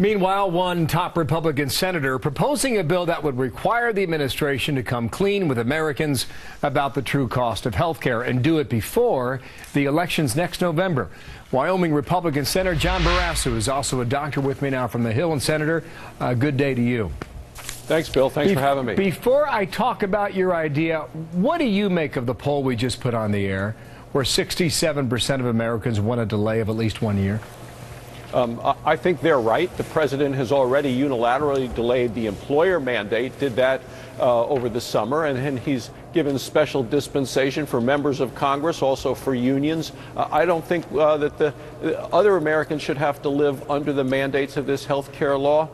Meanwhile, one top Republican senator proposing a bill that would require the administration to come clean with Americans about the true cost of health care and do it before the elections next November. Wyoming Republican Senator John Barrasso is also a doctor with me now from the Hill. And Senator, good day to you. Thanks, Bill. Thanks for having me. Before I talk about your idea, what do you make of the poll we just put on the air, where 67% of Americans want a delay of at least 1 year? I think they're right. The president has already unilaterally delayed the employer mandate, did that over the summer, and he's given special dispensation for members of Congress, also for unions. I don't think that the other Americans should have to live under the mandates of this health care law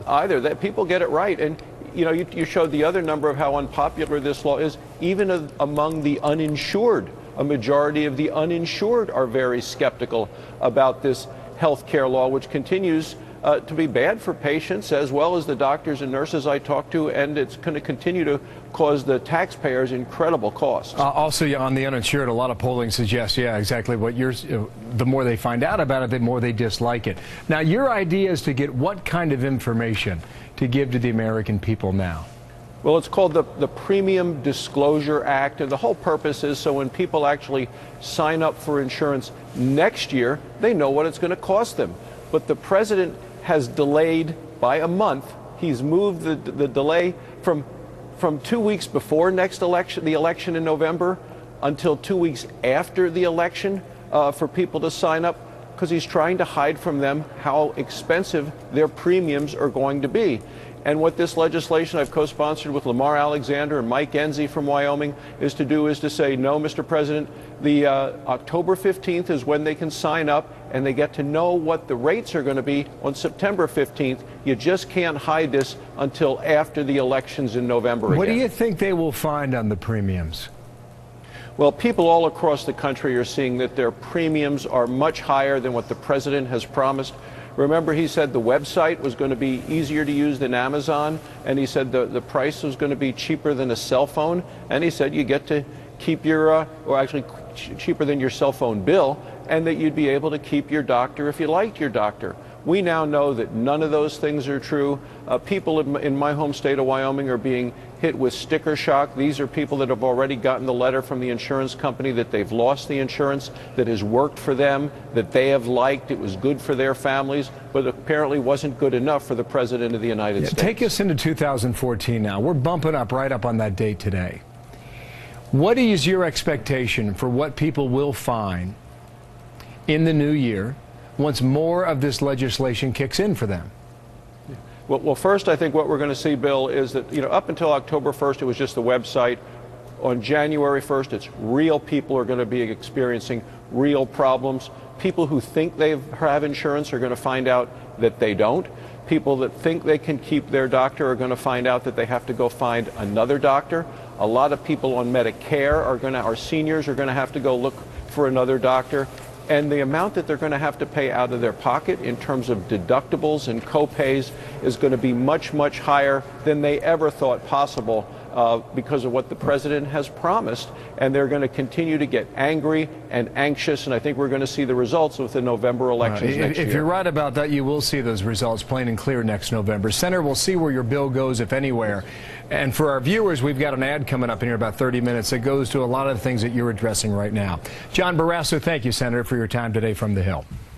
either. That people get it right. And you know, you showed the other number of how unpopular this law is, even among the uninsured. A majority of the uninsured are very skeptical about this health care law, which continues to be bad for patients as well as the doctors and nurses I talk to, and it's going to continue to cause the taxpayers incredible costs. Also, on the uninsured, a lot of polling suggests, exactly what the more they find out about it, the more they dislike it. Now, your idea is to get what kind of information to give to the American people now? Well, it's called the Premium Disclosure Act, and the whole purpose is so when people actually sign up for insurance next year, they know what it's going to cost them. But the president has delayed by a month. He's moved the delay from 2 weeks before next election, the election in November, until 2 weeks after the election for people to sign up, because he's trying to hide from them how expensive their premiums are going to be. And what this legislation I've co-sponsored with Lamar Alexander and Mike Enzi from Wyoming is to say, no, Mr. President, the October 15th is when they can sign up, and they get to know what the rates are going to be on September 15th. You just can't hide this until after the elections in November again. What do you think they will find on the premiums? Well, people all across the country are seeing that their premiums are much higher than what the president has promised. Remember, he said the website was going to be easier to use than Amazon, and he said the price was going to be cheaper than a cell phone, and he said you get to keep your, or actually cheaper than your cell phone bill, and that you'd be able to keep your doctor if you liked your doctor. We now know that none of those things are true. People in my home state of Wyoming are being hit with sticker shock. These are people that have already gotten the letter from the insurance company that they've lost the insurance that has worked for them, that they have liked. It was good for their families, but apparently wasn't good enough for the President of the United States. Take us into 2014 now. We're bumping up right up on that date today. What is your expectation for what people will find in the new year once more of this legislation kicks in for them? Well, first, I think what we're going to see, Bill, is that, up until October 1st, it was just the website. On January 1st, it's real people are going to be experiencing real problems. People who think they have insurance are going to find out that they don't. People that think they can keep their doctor are going to find out that they have to go find another doctor. A lot of people on Medicare our seniors are going to have to go look for another doctor. And the amount that they're going to have to pay out of their pocket in terms of deductibles and co-pays is going to be much, much higher than they ever thought possible because of what the president has promised. And they're going to continue to get angry and anxious, and I think we're going to see the results with the November elections next year. If you're right about that, you will see those results plain and clear next November. Senator, we'll see where your bill goes, if anywhere. And for our viewers, we've got an ad coming up in here about 30 minutes that goes to a lot of the things that you're addressing right now. John Barrasso, thank you, Senator, for your time today from the Hill.